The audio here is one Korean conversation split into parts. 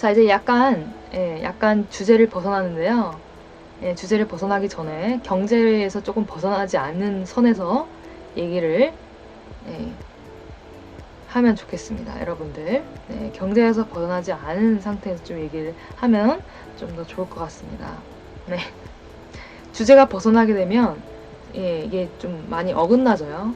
자, 이제 약간 주제를 벗어나는데요. 주제를 벗어나기 전에 경제에서 조금 벗어나지 않는 선에서 얘기를 하면 좋겠습니다, 여러분들. 경제에서 벗어나지 않은 상태에서 좀 얘기를 하면 좀 더 좋을 것 같습니다. 주제가 벗어나게 되면 이게 좀 많이 어긋나져요.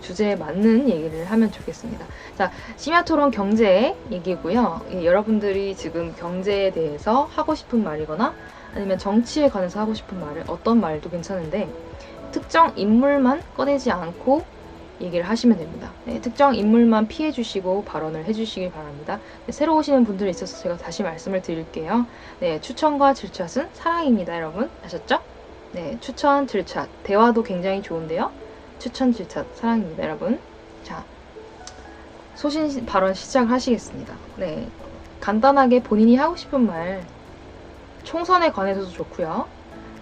주제에 맞는 얘기를 하면 좋겠습니다. 자, 심야토론 경제 얘기고요. 여러분들이 지금 경제에 대해서 하고 싶은 말이거나 아니면 정치에 관해서 하고 싶은 말을 어떤 말도 괜찮은데 특정 인물만 꺼내지 않고 얘기를 하시면 됩니다. 특정 인물만 피해 주시고 발언을 해주시길 바랍니다. 새로 오시는 분들이 있어서 제가 다시 말씀을 드릴게요. 추천과 질샷은 사랑입니다, 여러분. 아셨죠? 추천, 질샷. 대화도 굉장히 좋은데요. 추천, 질샷, 사랑입니다, 여러분. 자, 소신 발언 시작하시겠습니다. 간단하게 본인이 하고 싶은 말, 총선에 관해서도 좋고요.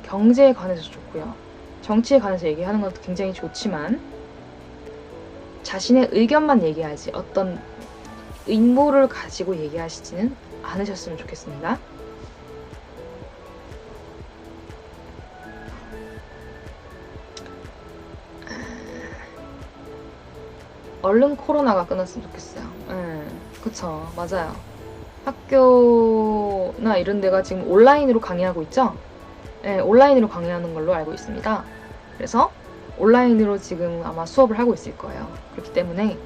경제에 관해서도 좋고요. 정치에 관해서 얘기하는 것도 굉장히 좋지만 자신의 의견만 얘기하지 어떤 인물을 가지고 얘기하시지는 않으셨으면 좋겠습니다. 얼른 코로나가 끝났으면 좋겠어요. 그쵸, 맞아요. 학교나 이런 데가 지금 온라인으로 강의하고 있죠? 온라인으로 강의하는 걸로 알고 있습니다. 그래서 온라인으로 지금 아마 수업을 하고 있을 거예요. 그렇기 때문에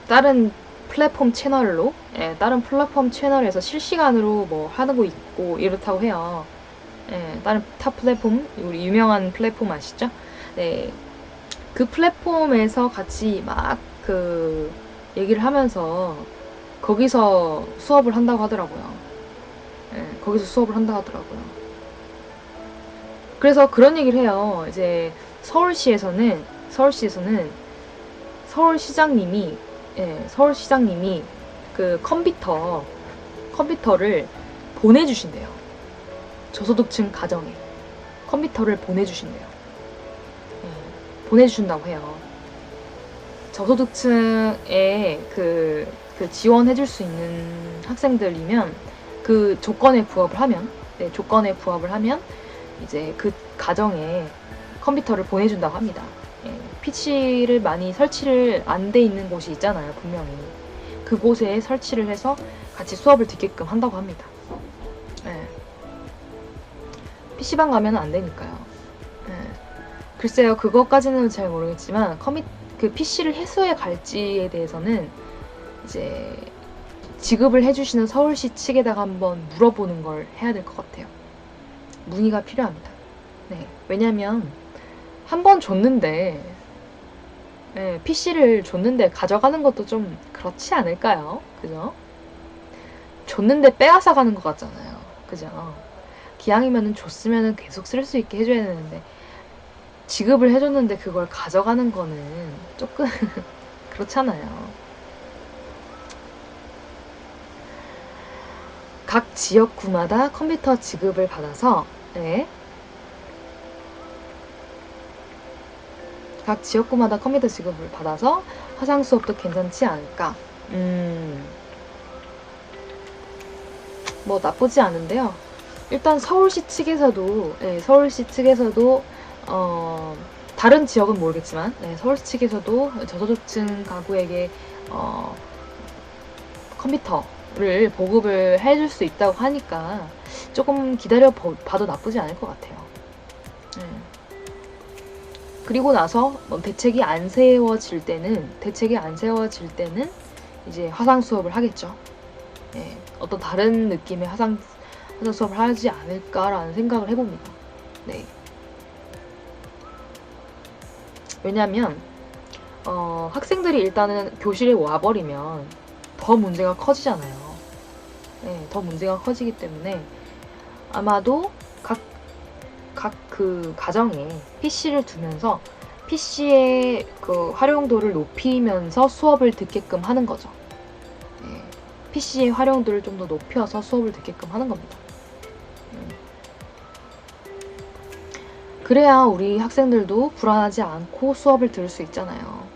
다른 플랫폼 채널로 다른 플랫폼 채널에서 실시간으로 뭐 하고 있고 이렇다고 해요. 다른 타 플랫폼, 우리 유명한 플랫폼 아시죠? 그 플랫폼에서 같이 막 그 얘기를 하면서 거기서 수업을 한다고 하더라고요. 거기서 수업을 한다고 하더라고요. 그래서 그런 얘기를 해요. 이제 서울시에서는 서울시장님이 그 컴퓨터를 보내주신대요. 저소득층 가정에 컴퓨터를 보내주신대요. 보내주신다고 해요. 저소득층에 그 지원해줄 수 있는 학생들이면 그 조건에 부합을 하면 이제 그 가정에 컴퓨터를 보내준다고 합니다. PC를 많이 설치를 안 돼 있는 곳이 있잖아요, 분명히. 그곳에 설치를 해서 같이 수업을 듣게끔 한다고 합니다. PC방 가면 안 되니까요. 글쎄요, 그것까지는 잘 모르겠지만 그 PC를 해소해 갈지에 대해서는 이제 지급을 해주시는 서울시 측에다가 한번 물어보는 걸 해야 될 것 같아요. 문의가 필요합니다. 왜냐면 한 번 줬는데 PC를 줬는데 가져가는 것도 좀 그렇지 않을까요? 그죠? 줬는데 빼앗아 가는 것 같잖아요. 그죠? 기왕이면은 줬으면은 계속 쓸 수 있게 해줘야 되는데 지급을 해줬는데 그걸 가져가는 거는 조금 그렇잖아요. 각 지역구마다 컴퓨터 지급을 받아서 각 지역구마다 컴퓨터 지급을 받아서 화상 수업도 괜찮지 않을까? 뭐 나쁘지 않은데요. 일단 서울시 측에서도 다른 지역은 모르겠지만 서울시 측에서도 저소득층 가구에게 컴퓨터를 보급을 해줄 수 있다고 하니까 조금 기다려 봐도 나쁘지 않을 것 같아요. 그리고 나서 대책이 안 세워질 때는 이제 화상 수업을 하겠죠. 어떤 다른 느낌의 화상 수업을 하지 않을까라는 생각을 해봅니다. 왜냐면 학생들이 일단은 교실에 와버리면 더 문제가 커지잖아요. 더 문제가 커지기 때문에 아마도 각 그 가정에 PC를 두면서 PC의 그 활용도를 높이면서 수업을 듣게끔 하는 거죠. PC의 활용도를 좀 더 높여서 수업을 듣게끔 하는 겁니다. 그래야 우리 학생들도 불안하지 않고 수업을 들을 수 있잖아요.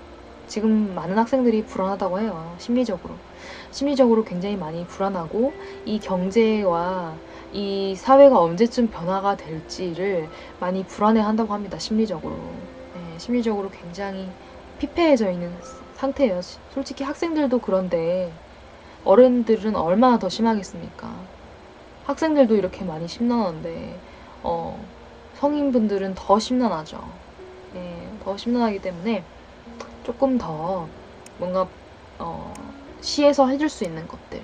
지금 많은 학생들이 불안하다고 해요. 심리적으로 굉장히 많이 불안하고, 이 경제와 이 사회가 언제쯤 변화가 될지를 많이 불안해 한다고 합니다. 심리적으로. 네, 심리적으로 굉장히 피폐해져 있는 상태예요. 솔직히 학생들도 그런데 어른들은 얼마나 더 심하겠습니까? 학생들도 이렇게 많이 심란한데 성인분들은 더 심란하죠. 네, 더 심란하기 때문에 조금 더 뭔가 시에서 해줄 수 있는 것들,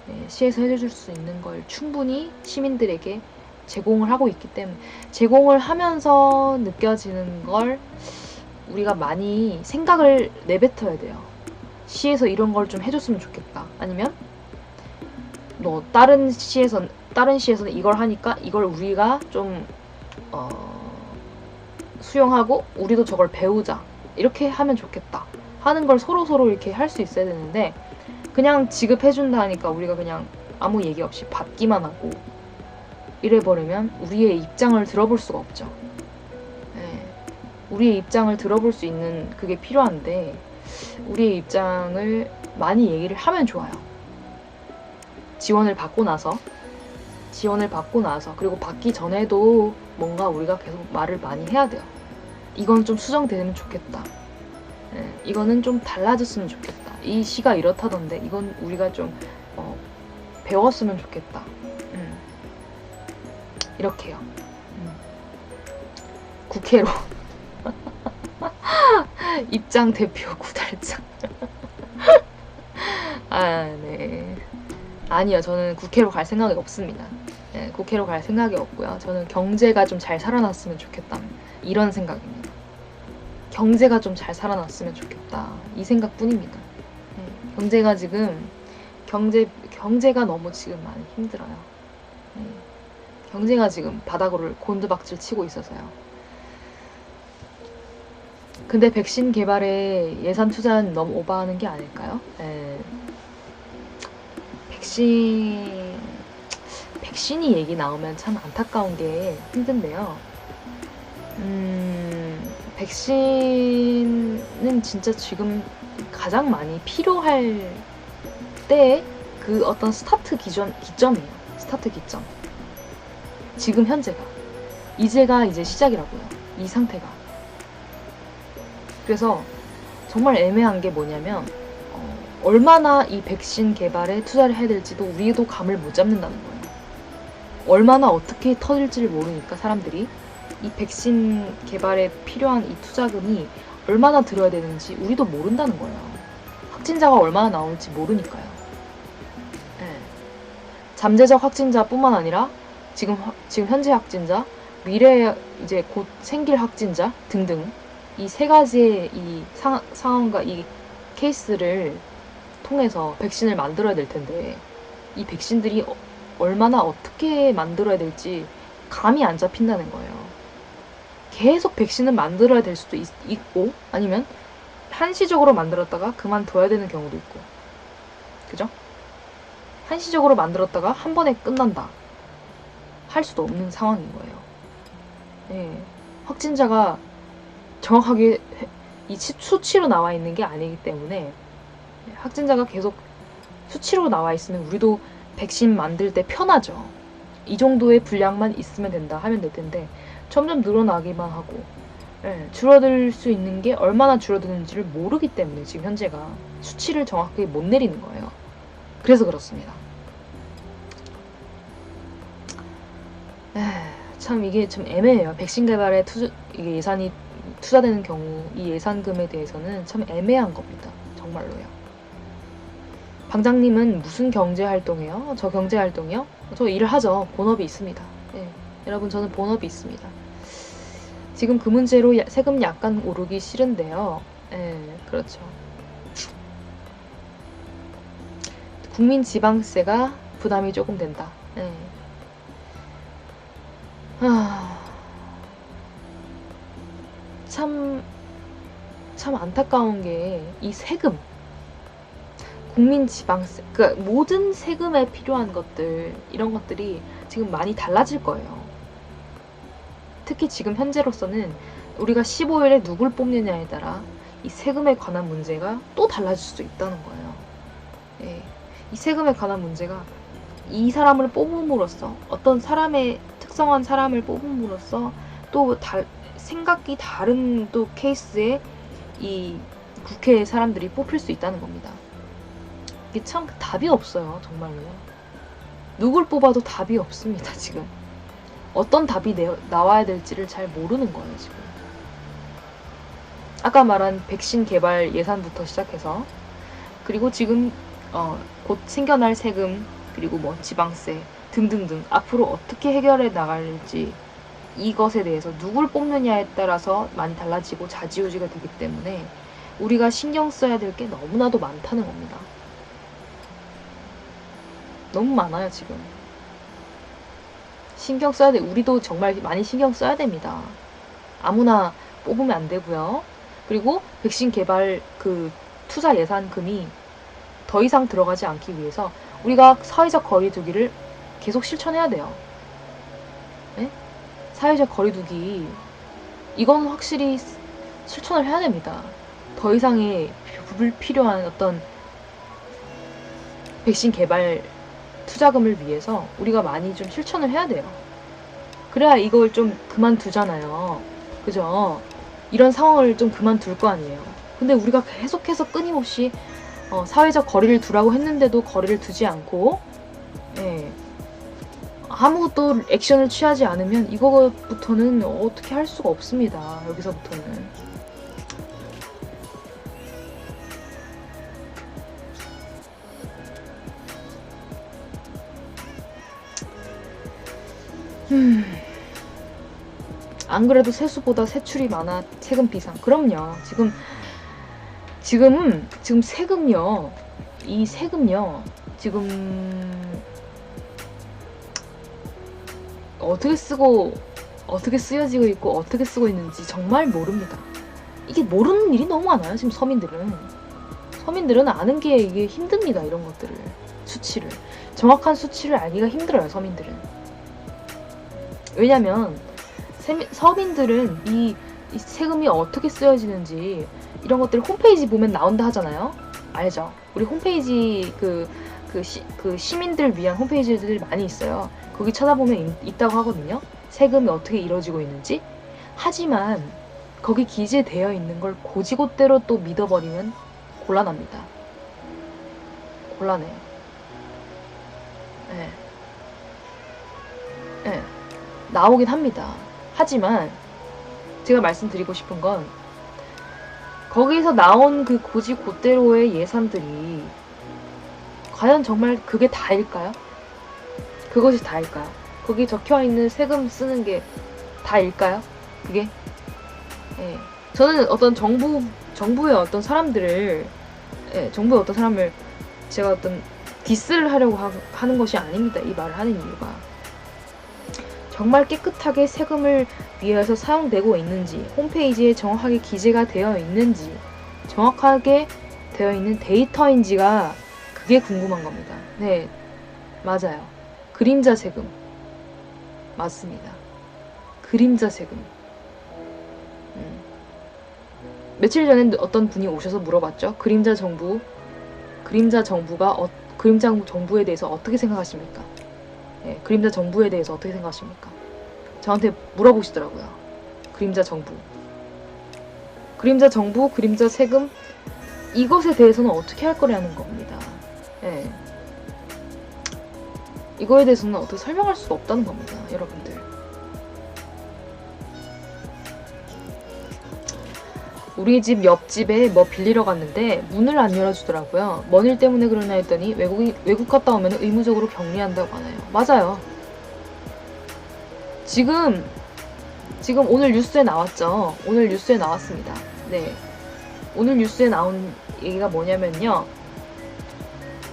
네, 시에서 해줄 수 있는 걸 충분히 시민들에게 제공을 하고 있기 때문에, 제공을 하면서 느껴지는 걸 우리가 많이 생각을 내뱉어야 돼요. 시에서 이런 걸 좀 해줬으면 좋겠다. 아니면 너 다른 시에서는 이걸 하니까 이걸 우리가 좀 수용하고 우리도 저걸 배우자, 이렇게 하면 좋겠다 하는 걸 서로 이렇게 할 수 있어야 되는데, 그냥 지급해준다 하니까 우리가 그냥 아무 얘기 없이 받기만 하고 이래버리면 우리의 입장을 들어볼 수가 없죠. 네. 우리의 입장을 들어볼 수 있는 그게 필요한데, 우리의 입장을 많이 얘기를 하면 좋아요. 지원을 받고 나서, 그리고 받기 전에도 뭔가 우리가 계속 말을 많이 해야 돼요. 이건 좀 수정되면 좋겠다. 네, 이거는 좀 달라졌으면 좋겠다. 이 시가 이렇다던데 이건 우리가 좀 배웠으면 좋겠다. 이렇게요. 국회로 입장 대표 구달장. 네. 아니요, 저는 국회로 갈 생각이 없습니다. 네, 국회로 갈 생각이 없고요. 저는 경제가 좀 잘 살아났으면 좋겠다, 이런 생각입니다. 경제가 좀 잘 살아났으면 좋겠다, 이 생각뿐입니다. 네, 경제가 지금 경제가 너무 지금 많이 힘들어요. 네, 경제가 지금 바닥으로 곤두박질 치고 있어서요. 근데 백신 개발에 예산 투자는 너무 오버하는 게 아닐까요? 네. 백신이 얘기 나오면 참 안타까운 게 힘든데요. 백신은 진짜 지금 가장 많이 필요할 때 그 어떤 스타트 기점이에요. 스타트 기점. 지금 현재가. 이제 시작이라고요. 이 상태가. 그래서 정말 애매한 게 뭐냐면, 얼마나 이 백신 개발에 투자를 해야 될지도 우리도 감을 못 잡는다는 거예요. 얼마나 어떻게 터질지를 모르니까 사람들이 이 백신 개발에 필요한 이 투자금이 얼마나 들어야 되는지 우리도 모른다는 거예요. 확진자가 얼마나 나올지 모르니까요. 네. 잠재적 확진자뿐만 아니라 지금 현재 확진자, 미래에 이제 곧 생길 확진자 등등, 이 세 가지의 이 상황과 이 케이스를 통해서 백신을 만들어야 될 텐데, 이 백신들이 얼마나 어떻게 만들어야 될지 감이 안 잡힌다는 거예요. 계속 백신을 만들어야 될 수도 있고, 아니면 한시적으로 만들었다가 그만둬야 되는 경우도 있고, 그죠? 한시적으로 만들었다가 한 번에 끝난다 할 수도 없는 상황인 거예요. 네. 확진자가 정확하게 이 수치로 나와 있는 게 아니기 때문에, 확진자가 계속 수치로 나와 있으면 우리도 백신 만들 때 편하죠. 이 정도의 분량만 있으면 된다 하면 될 텐데, 점점 늘어나기만 하고, 줄어들 수 있는 게 얼마나 줄어드는지를 모르기 때문에 지금 현재가 수치를 정확하게 못 내리는 거예요. 그래서 그렇습니다. 참 이게 좀 애매해요. 백신 개발에 이게 예산이 투자되는 경우 이 예산금에 대해서는 참 애매한 겁니다. 정말로요. 방장님은 무슨 경제활동해요? 저 경제활동이요? 저 일을 하죠. 본업이 있습니다. 네. 여러분, 저는 본업이 있습니다. 지금 그 문제로 세금 약간 오르기 싫은데요. 네, 그렇죠. 국민 지방세가 부담이 조금 된다. 네. 참 안타까운 게 이 세금, 국민 지방세, 그러니까 모든 세금에 필요한 것들, 이런 것들이 지금 많이 달라질 거예요. 특히 지금 현재로서는 우리가 15일에 누굴 뽑느냐에 따라 이 세금에 관한 문제가 또 달라질 수도 있다는 거예요. 예. 이 세금에 관한 문제가 이 사람을 뽑음으로써, 어떤 사람의 특성한 사람을 뽑음으로써 또 생각이 다른 또 케이스에 이 국회 사람들이 뽑힐 수 있다는 겁니다. 이게 참 답이 없어요, 정말로. 누굴 뽑아도 답이 없습니다, 지금. 어떤 답이 나와야 될지를 잘 모르는 거예요, 지금. 아까 말한 백신 개발 예산부터 시작해서, 그리고 지금 곧 생겨날 세금, 그리고 뭐 지방세 등등등 앞으로 어떻게 해결해 나갈지, 이것에 대해서 누굴 뽑느냐에 따라서 많이 달라지고 좌지우지가 되기 때문에 우리가 신경 써야 될 게 너무나도 많다는 겁니다. 너무 많아요, 지금. 신경 써야 돼. 우리도 정말 많이 신경 써야 됩니다. 아무나 뽑으면 안 되고요. 그리고 백신 개발 그 투자 예산금이 더 이상 들어가지 않기 위해서 우리가 사회적 거리두기를 계속 실천해야 돼요. 네? 사회적 거리두기, 이건 확실히 실천을 해야 됩니다. 더 이상의 불필요한 어떤 백신 개발 투자금을 위해서 우리가 많이 좀 실천을 해야 돼요. 그래야 이걸 좀 그만두잖아요. 그죠? 이런 상황을 좀 그만둘 거 아니에요. 근데 우리가 계속해서 끊임없이 사회적 거리를 두라고 했는데도 거리를 두지 않고, 예, 아무것도 액션을 취하지 않으면 이거부터는 어떻게 할 수가 없습니다. 여기서부터는. 안 그래도 세수보다 세출이 많아 세금 비상. 그럼요. 지금 세금요. 이 세금요. 지금 어떻게 쓰고 어떻게 쓰여지고 있고 어떻게 쓰고 있는지 정말 모릅니다. 이게 모르는 일이 너무 많아요. 지금 서민들은 아는 게 이게 힘듭니다. 이런 것들을, 수치를, 정확한 수치를 알기가 힘들어요. 서민들은. 왜냐면 서민들은 이 세금이 어떻게 쓰여지는지 이런 것들 홈페이지 보면 나온다 하잖아요. 알죠? 우리 홈페이지 그 시민들 위한 홈페이지들이 많이 있어요. 거기 찾아보면 있다고 하거든요. 세금이 어떻게 이루어지고 있는지. 하지만 거기 기재되어 있는 걸 고지고대로 또 믿어버리면 곤란합니다. 곤란해요. 네. 네. 나오긴 합니다. 하지만 제가 말씀드리고 싶은 건, 거기서 나온 그 고지고대로의 예산들이 과연 정말 그게 다일까요? 그것이 다일까요? 거기 적혀있는 세금 쓰는 게 다일까요? 그게? 예. 저는 어떤 정부의 어떤 사람들을, 정부의 어떤 사람을 제가 어떤 디스를 하려고 하는 것이 아닙니다. 이 말을 하는 이유가, 정말 깨끗하게 세금을 위해서 사용되고 있는지, 홈페이지에 정확하게 기재가 되어 있는지, 정확하게 되어 있는 데이터인지가, 그게 궁금한 겁니다. 네, 맞아요. 그림자 세금. 맞습니다. 그림자 세금. 며칠 전에 어떤 분이 오셔서 물어봤죠. 그림자 정부에 대해서 어떻게 생각하십니까? 네, 그림자 정부에 대해서 어떻게 생각하십니까? 저한테 물어보시더라고요. 그림자 정부, 그림자 세금, 이것에 대해서는 어떻게 할 거냐는 겁니다. 네. 이거에 대해서는 어떻게 설명할 수가 없다는 겁니다, 여러분들. 우리 집 옆집에 뭐 빌리러 갔는데 문을 안 열어주더라고요. 뭔 일 때문에 그러나 했더니 외국 갔다 오면 의무적으로 격리한다고 하네요. 맞아요. 지금 오늘 뉴스에 나왔죠. 오늘 뉴스에 나왔습니다. 네. 오늘 뉴스에 나온 얘기가 뭐냐면요.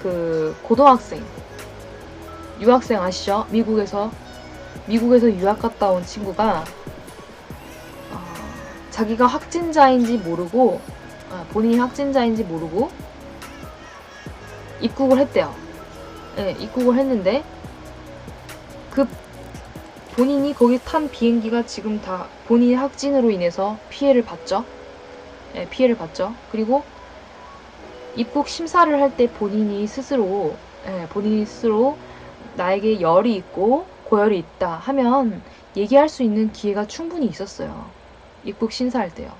그 고등학생, 유학생 아시죠? 미국에서 유학 갔다 온 친구가 자기가 확진자인지 모르고, 본인이 확진자인지 모르고 입국을 했대요. 네, 입국을 했는데 그 본인이 거기 탄 비행기가 지금 다 본인의 확진으로 인해서 피해를 봤죠. 피해를 봤죠. 그리고 입국 심사를 할 때 본인이 스스로 나에게 열이 있고 고열이 있다 하면 얘기할 수 있는 기회가 충분히 있었어요. 입국 심사할 때요.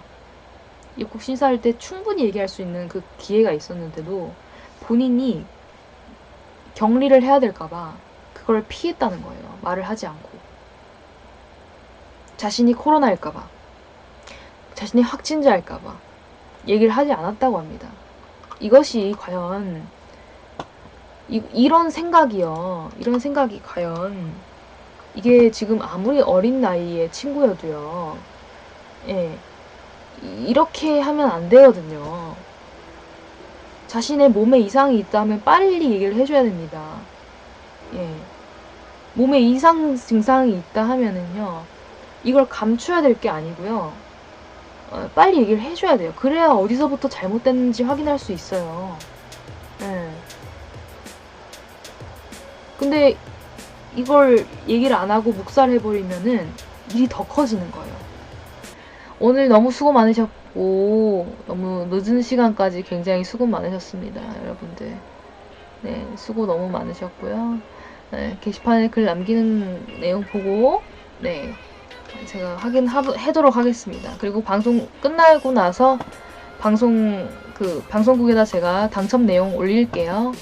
입국 심사할 때 충분히 얘기할 수 있는 그 기회가 있었는데도 본인이 격리를 해야 될까봐 그걸 피했다는 거예요. 말을 하지 않고. 자신이 코로나일까봐, 자신이 확진자일까봐 얘기를 하지 않았다고 합니다. 이것이 과연 이런 생각이요. 이런 생각이 과연 이게 지금 아무리 어린 나이의 친구여도요. 이렇게 하면 안 되거든요. 자신의 몸에 이상이 있다면 빨리 얘기를 해줘야 됩니다. 몸에 이상 증상이 있다 하면은요. 이걸 감춰야 될 게 아니고요. 빨리 얘기를 해줘야 돼요. 그래야 어디서부터 잘못됐는지 확인할 수 있어요. 근데 이걸 얘기를 안 하고 묵살해버리면은 일이 더 커지는 거예요. 오늘 너무 수고 많으셨고 너무 늦은 시간까지 굉장히 수고 많으셨습니다. 여러분들. 네, 수고 너무 많으셨고요. 게시판에 글 남기는 내용 보고 제가 확인하도록 하겠습니다. 그리고 방송 끝나고 나서 방송국에다 제가 당첨 내용 올릴게요.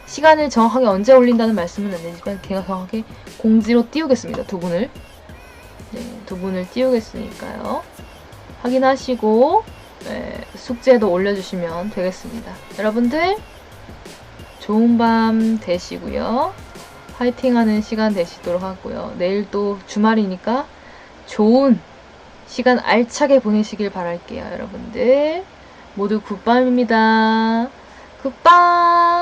시간을 정확하게 언제 올린다는 말씀은 안 되지만 제가 정확하게 공지로 띄우겠습니다. 두 분을 띄우겠으니까요. 확인하시고 숙제도 올려주시면 되겠습니다. 여러분들 좋은 밤 되시고요. 화이팅하는 시간 되시도록 하고요. 내일 또 주말이니까 좋은 시간 알차게 보내시길 바랄게요. 여러분들 모두 굿밤입니다. 굿밤.